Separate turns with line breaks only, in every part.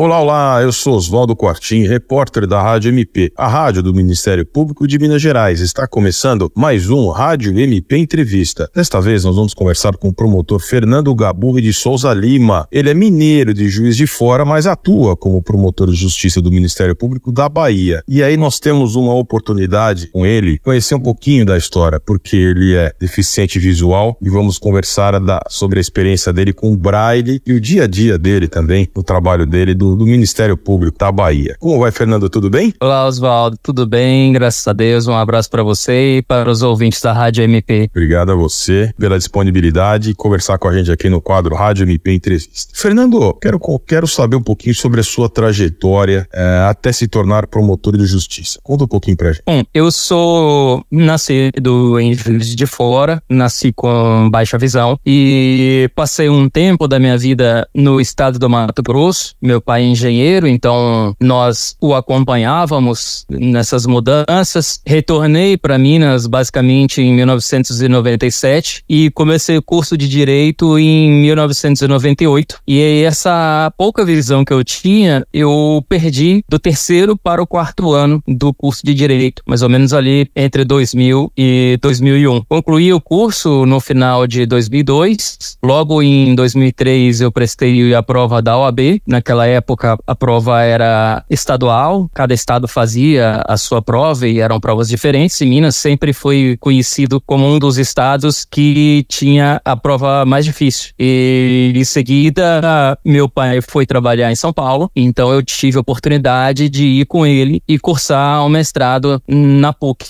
Olá, eu sou Oswaldo Quartim, repórter da Rádio MP, a rádio do Ministério Público de Minas Gerais. Está começando mais um Rádio MP Entrevista. Desta vez nós vamos conversar com o promotor Fernando Gaburri de Souza Lima. Ele é mineiro de Juiz de Fora, mas atua como promotor de justiça do Ministério Público da Bahia. E aí nós temos uma oportunidade com ele conhecer um pouquinho da história, porque ele é deficiente visual e vamos conversar sobre a experiência dele com o Braille e o dia a dia dele também, o trabalho dele do Ministério Público da Bahia. Como vai, Fernando? Tudo bem?
Olá, Oswaldo. Tudo bem? Graças a Deus. Um abraço para você e para os ouvintes da Rádio MP.
Obrigado a você pela disponibilidade e conversar com a gente aqui no quadro Rádio MP Entrevista. Fernando, quero saber um pouquinho sobre a sua trajetória até se tornar promotor de justiça. Conta um pouquinho pra gente.
Eu sou nascido em Juiz de Fora, nasci com baixa visão e passei um tempo da minha vida no estado do Mato Grosso. Meu pai é engenheiro, então nós o acompanhávamos nessas mudanças. Retornei para Minas basicamente em 1997 e comecei o curso de Direito em 1998. E essa pouca visão que eu tinha, eu perdi do 3º para o 4º ano do curso de Direito, mais ou menos ali entre 2000 e 2001. Concluí o curso no final de 2002. Logo em 2003 eu prestei a prova da OAB. Naquela época a prova era estadual, cada estado fazia a sua prova e eram provas diferentes. E Minas sempre foi conhecido como um dos estados que tinha a prova mais difícil. E em seguida, meu pai foi trabalhar em São Paulo, então eu tive a oportunidade de ir com ele e cursar o mestrado na PUC.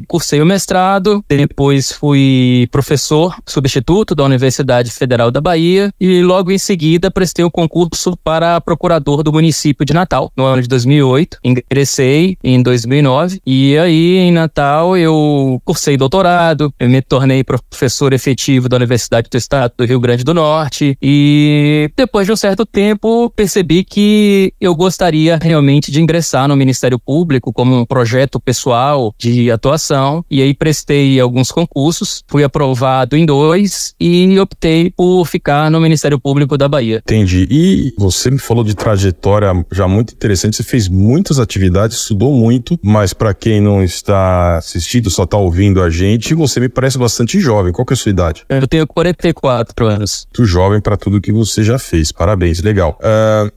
Cursei o mestrado, depois fui professor substituto da Universidade Federal da Bahia e logo em seguida prestei o concurso para procurador do município de Natal, no ano de 2008. Ingressei em 2009 e aí em Natal eu cursei doutorado, eu me tornei professor efetivo da Universidade do Estado do Rio Grande do Norte e depois de um certo tempo percebi que eu gostaria realmente de ingressar no Ministério Público como um projeto pessoal de atuação e aí prestei alguns concursos, fui aprovado em 2 e optei por ficar no Ministério Público da Bahia.
Entendi. E você me falou de trajetória já muito interessante, você fez muitas atividades, estudou muito, mas para quem não está assistindo, só está ouvindo a gente, você me parece bastante jovem. Qual que é a sua idade?
Eu tenho 44 anos.
Muito jovem para tudo que você já fez, parabéns, legal.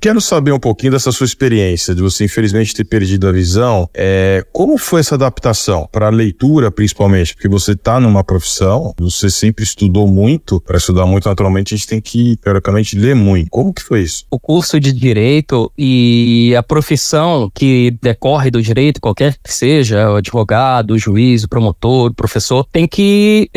Quero saber um pouquinho dessa sua experiência, de você infelizmente ter perdido a visão. Como foi essa adaptação para a leitura, principalmente? Porque você está numa profissão, você sempre estudou muito, para estudar muito naturalmente a gente tem que, teoricamente, ler muito. Como que foi isso?
O curso de Direito e a profissão que decorre do direito, qualquer que seja, o advogado, o juiz, o promotor, o professor, tem que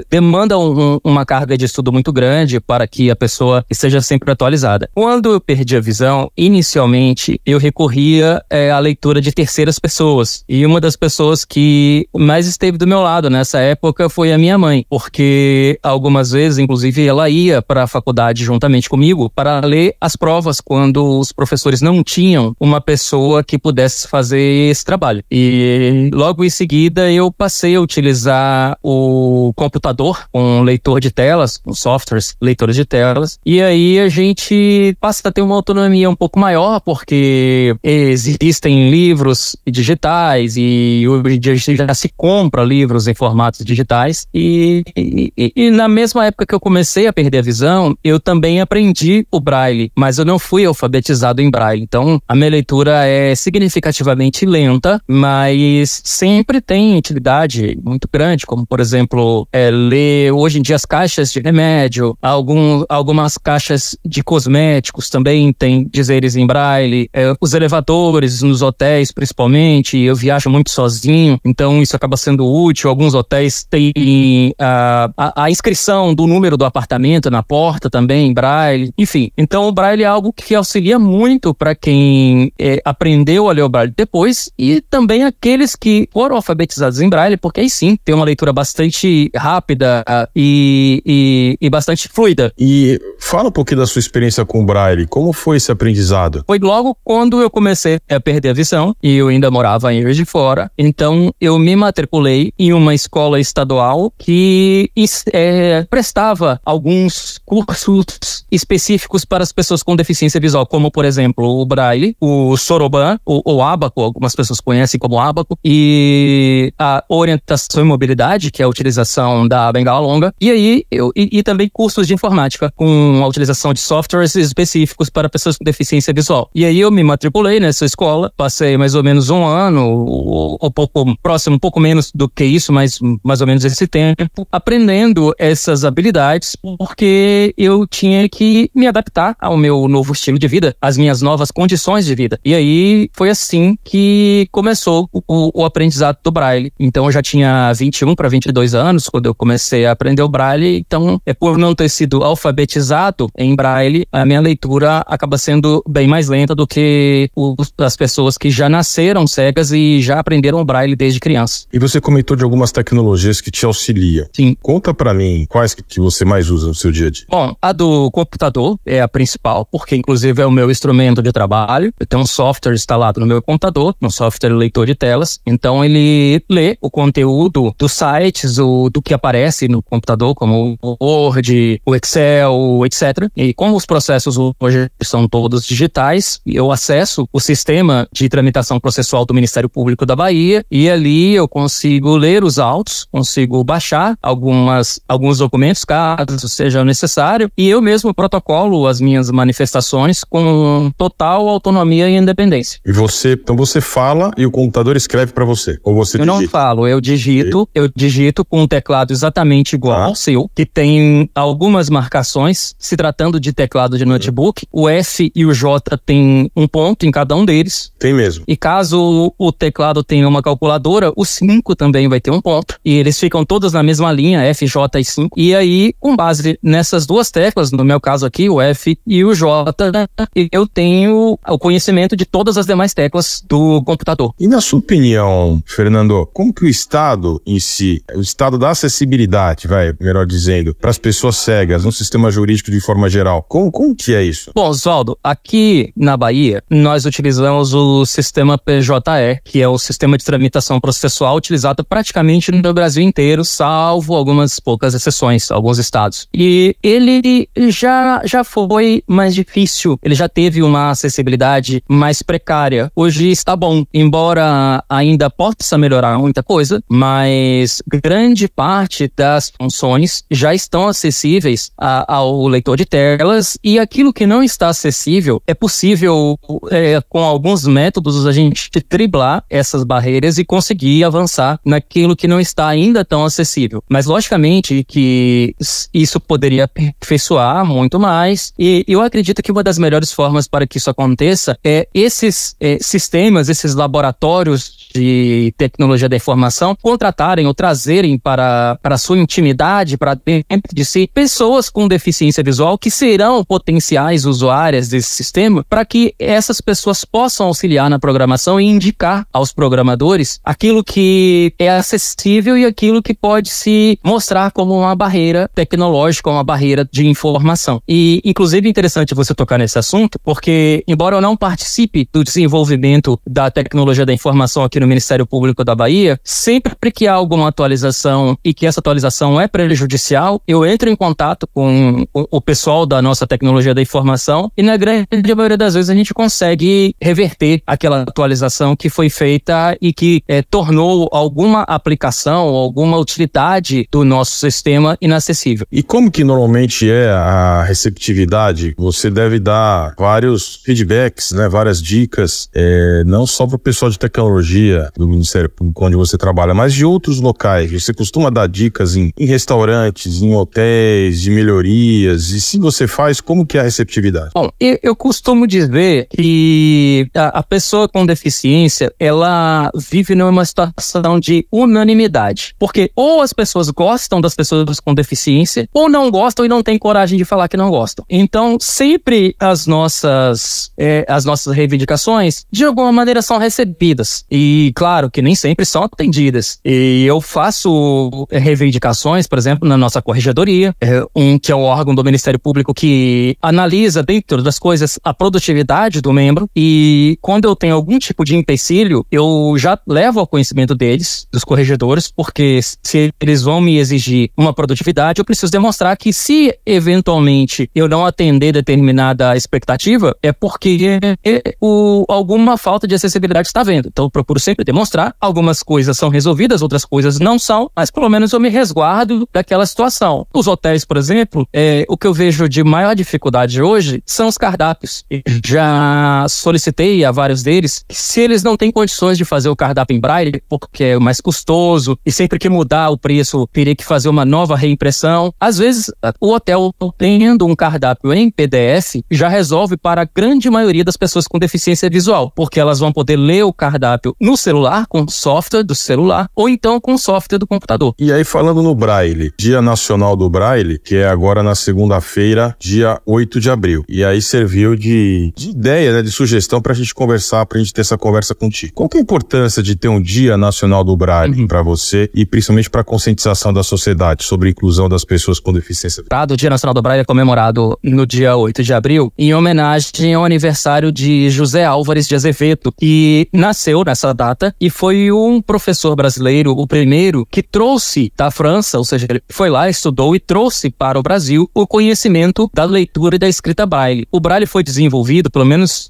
demanda uma carga de estudo muito grande para que a pessoa esteja sempre atualizada. Quando eu perdi a visão, inicialmente eu recorria à leitura de terceiras pessoas e uma das pessoas que mais esteve do meu lado nessa época foi a minha mãe, porque algumas vezes, inclusive, ela ia para a faculdade juntamente comigo para ler as provas quando os professores não tinham uma pessoa que pudesse fazer esse trabalho. E logo em seguida eu passei a utilizar o computador com leitor de telas, com softwares leitores de telas, e aí a gente passa a ter uma autonomia um pouco maior, porque existem livros digitais e hoje em dia já se compra livros em formatos digitais e na mesma época que eu comecei a perder a visão, eu também aprendi o Braille, mas eu não fui alfabetizado em Braille. Então, a minha leitura é significativamente lenta, mas sempre tem utilidade muito grande, como, por exemplo, ler hoje em dia as caixas de remédio, algumas caixas de cosméticos também tem dizeres em Braille, os elevadores nos hotéis, principalmente, eu viajo muito sozinho, então isso acaba sendo útil. Alguns hotéis têm a inscrição do número do apartamento na porta também em Braille, enfim. Então, o Braille é algo que auxilia muito para quem aprendeu a ler o Braille depois e também aqueles que foram alfabetizados em Braille, porque aí sim, tem uma leitura bastante rápida e bastante fluida.
E Fala um pouquinho da sua experiência com o Braille. Como foi esse aprendizado?
Foi logo quando eu comecei a perder a visão e eu ainda morava em Juiz de Fora. Então eu me matriculei em uma escola estadual que prestava alguns cursos específicos para as pessoas com deficiência visual, como por exemplo o Braille, o Soroban, o Ábaco, algumas pessoas conhecem como Ábaco, e a orientação e mobilidade, que é a utilização da bengala longa, e aí e também cursos de informática com a utilização de softwares específicos para pessoas com deficiência visual. E aí eu me matriculei nessa escola, passei mais ou menos um ano, um pouco menos do que isso, mas mais ou menos esse tempo, aprendendo essas habilidades, porque eu tinha que me adaptar ao meu novo estilo de vida, às minhas novas condições de vida. E aí foi assim que começou o aprendizado do Braille. Então eu já tinha 21 para 22 anos quando eu comecei a aprender o Braille, então por não ter sido alfabetizado em Braille, a minha leitura acaba sendo bem mais lenta do que as pessoas que já nasceram cegas e já aprenderam o Braille desde criança.
E você comentou de algumas tecnologias que te auxiliam.
Sim.
Conta pra mim quais que você mais usa no seu dia a dia.
Bom, a do computador é a principal, porque inclusive é o meu instrumento de trabalho. Eu tenho um software instalado no meu computador, um software leitor de telas. Então ele lê o conteúdo dos sites, do que aparece no computador, como o Word, o Excel, etc. E como os processos hoje são todos digitais, eu acesso o sistema de tramitação processual do Ministério Público da Bahia e ali eu consigo ler os autos, consigo baixar alguns documentos, caso seja necessário, e eu mesmo protocolo as minhas manifestações com total autonomia e independência.
E então você fala e o computador escreve para você? Ou você digita?
Eu não falo, eu digito com um teclado exatamente igual ao seu, que tem algumas marcações, se tratando de teclado de notebook, o F e o J tem um ponto em cada um deles.
Tem mesmo.
E caso o teclado tenha uma calculadora, o 5 também vai ter um ponto. E eles ficam todos na mesma linha, F, J e 5. E aí, com base nessas duas teclas, no meu caso aqui, o F e o J, eu tenho o conhecimento de todas as demais teclas do computador.
E na sua opinião, Fernando, como que o Estado em si, o Estado da acessibilidade, melhor dizendo, para as pessoas cegas, no sistema jurídico de forma geral, como que é isso?
Bom, Oswaldo, aqui na Bahia, nós utilizamos o sistema PJE, que é o sistema de tramitação processual utilizado praticamente no Brasil inteiro, salvo algumas poucas exceções, alguns estados. E ele já foi mais difícil, ele já teve uma acessibilidade mais precária. Hoje está bom, embora ainda possa melhorar muita coisa, mas grande parte das funções já estão acessíveis ao leitor de telas, e aquilo que não está acessível é possível, com alguns métodos, a gente driblar essas barreiras e conseguir avançar naquilo que não está ainda tão acessível. Mas logicamente que isso poderia aperfeiçoar muito mais, e eu acredito que uma das melhores formas para que isso aconteça é esses sistemas, esses laboratórios de tecnologia da informação contratarem ou trazerem para a sua intimidade, para dentro de si, pessoas com deficiência visual que serão potenciais usuárias desse sistema, para que essas pessoas possam auxiliar na programação e indicar aos programadores aquilo que é acessível e aquilo que pode se mostrar como uma barreira tecnológica, uma barreira de informação. E, inclusive, é interessante você tocar nesse assunto, porque, embora eu não participe do desenvolvimento da tecnologia da informação aqui no Ministério Público da Bahia, sempre que há alguma atualização e que essa atualização é prejudicial, eu entro em contato com o pessoal da nossa tecnologia da informação e, na grande maioria das vezes, a gente consegue reverter aquela atualização que foi feita e que tornou alguma aplicação, alguma utilidade do nosso sistema inacessível.
E como que normalmente é a receptividade? Você deve dar vários feedbacks, várias dicas, não só para o pessoal de tecnologia do Ministério Público onde você trabalha, mas de outros locais. Você costuma dar dicas em restaurantes, em hotéis, de melhorias, e se você faz, como que é a receptividade?
Bom, eu costumo dizer que a pessoa com deficiência, ela vive numa situação de unanimidade, porque ou as pessoas gostam das pessoas com deficiência, ou não gostam e não têm coragem de falar que que não gostam. Então, sempre as nossas reivindicações, de alguma maneira, são recebidas. E, claro, que nem sempre são atendidas. E eu faço reivindicações, por exemplo, na nossa corregedoria, que é o órgão do Ministério Público que analisa, dentro das coisas, a produtividade do membro. E quando eu tenho algum tipo de empecilho, eu já levo ao conhecimento deles, dos corregedores, porque se eles vão me exigir uma produtividade, eu preciso demonstrar que se eventualmente eu não atender determinada expectativa, é porque alguma falta de acessibilidade está havendo. Então eu procuro sempre demonstrar, algumas coisas são resolvidas, outras coisas não são, mas pelo menos eu me resguardo daquela situação. Os hotéis, por exemplo, o que eu vejo de maior dificuldade hoje são os cardápios. Já solicitei a vários deles que, se eles não têm condições de fazer o cardápio em braille, porque é mais custoso, e sempre que mudar o preço, teria que fazer uma nova reimpressão. Às vezes, o hotel, tendo um cardápio em PDF, já resolve para a grande maioria das pessoas com deficiência visual, porque elas vão poder ler o cardápio no celular, com o software do celular, ou então com o software do computador.
E aí, falando no Braille, Dia Nacional do Braille, que é agora na segunda-feira, dia 8 de abril. E aí serviu de ideia, né, de sugestão pra gente conversar, pra gente ter essa conversa contigo. Qual que é a importância de ter um Dia Nacional do Braille pra você e principalmente pra conscientização da sociedade sobre a inclusão das pessoas com deficiência visual?
O Dia Nacional do Braille é comemorado no dia 8 de abril, em homenagem ao aniversário de José Álvares de Azevedo, que nasceu nessa data e foi um professor brasileiro, o primeiro, que trouxe da França, ou seja, ele foi lá, estudou e trouxe para o Brasil o conhecimento da leitura e da escrita Braille. O Braille foi desenvolvido, pelo menos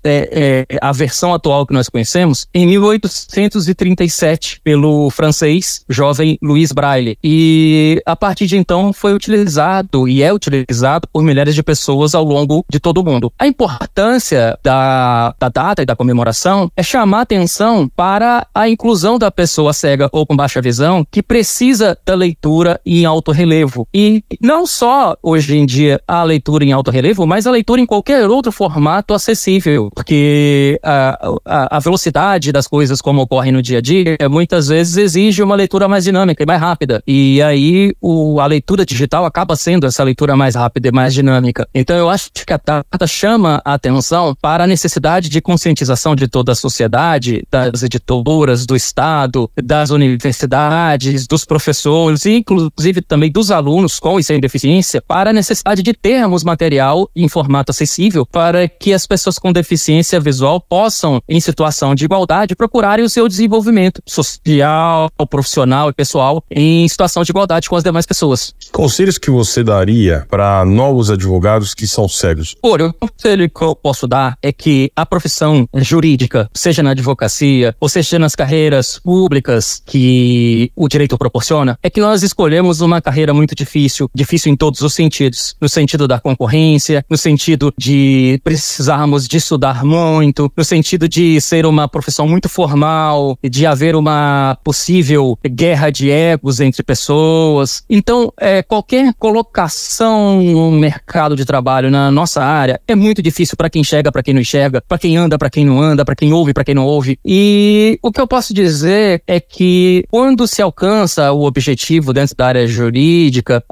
a versão atual que nós conhecemos, em 1837, pelo francês jovem Louis Braille. E a partir de então foi utilizado e é utilizado por milhares de pessoas ao longo de todo o mundo. A importância da data e da comemoração é chamar atenção para a inclusão da pessoa cega ou com baixa visão, que precisa da leitura em alto relevo. E não só hoje em dia a leitura em alto relevo, mas a leitura em qualquer outro formato acessível, porque a velocidade das coisas, como ocorre no dia a dia, muitas vezes exige uma leitura mais dinâmica e mais rápida. E aí a leitura digital acaba sendo essa leitura mais rápida e mais dinâmica. Então eu acho que a data chama a atenção para a necessidade de conscientização de toda a sociedade, das editoras, do Estado, das universidades, dos professores e inclusive também dos alunos com e sem deficiência, para a necessidade de termos material em formato acessível para que as pessoas com deficiência visual possam, em situação de igualdade, procurarem o seu desenvolvimento social, profissional e pessoal em situação de igualdade com as demais pessoas.
Conselhos que você daria para novos advogados que são cegos?
O conselho que eu posso dar é que a profissão jurídica, seja na advocacia ou seja nas carreiras públicas que o direito proporciona, é que nós escolhemos uma carreira muito difícil em todos os sentidos, no sentido da concorrência, no sentido de precisarmos de estudar muito, no sentido de ser uma profissão muito formal, de haver uma possível guerra de egos entre pessoas. Então, qualquer colocação no mercado de trabalho na nossa área é muito difícil para quem enxerga, para quem não enxerga, para quem anda, para quem não anda, para quem ouve, para quem não ouve. E o que eu posso dizer é que quando se alcança o objetivo dentro da área jurídica,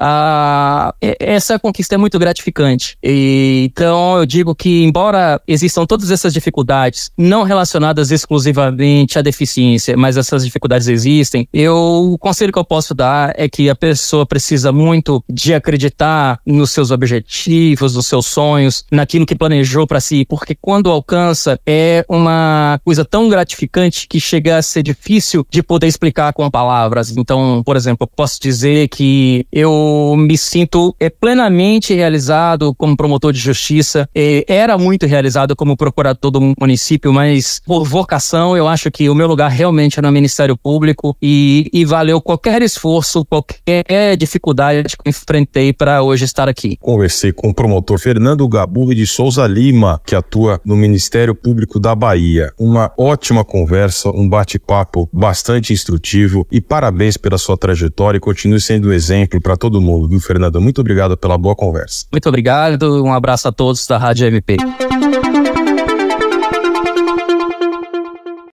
essa conquista é muito gratificante. Então eu digo que, embora existam todas essas dificuldades, não relacionadas exclusivamente à deficiência, mas essas dificuldades existem, o conselho que eu posso dar é que a pessoa precisa muito de acreditar nos seus objetivos, nos seus sonhos, naquilo que planejou para si, porque quando alcança é uma coisa tão gratificante que chega a ser difícil de poder explicar com palavras. Então, por exemplo, eu posso dizer que eu me sinto plenamente realizado como promotor de justiça, era muito realizado como procurador do município, mas por vocação eu acho que o meu lugar realmente é no Ministério Público e valeu qualquer esforço, qualquer dificuldade que eu enfrentei para hoje estar aqui.
Conversei com o promotor Fernando Gaburri de Souza Lima, que atua no Ministério Público da Bahia. Uma ótima conversa, um bate-papo bastante instrutivo e parabéns pela sua trajetória e continue sendo um exemplo para todo mundo, viu, Fernando? Muito obrigado pela boa conversa.
Muito obrigado, um abraço a todos da Rádio MP.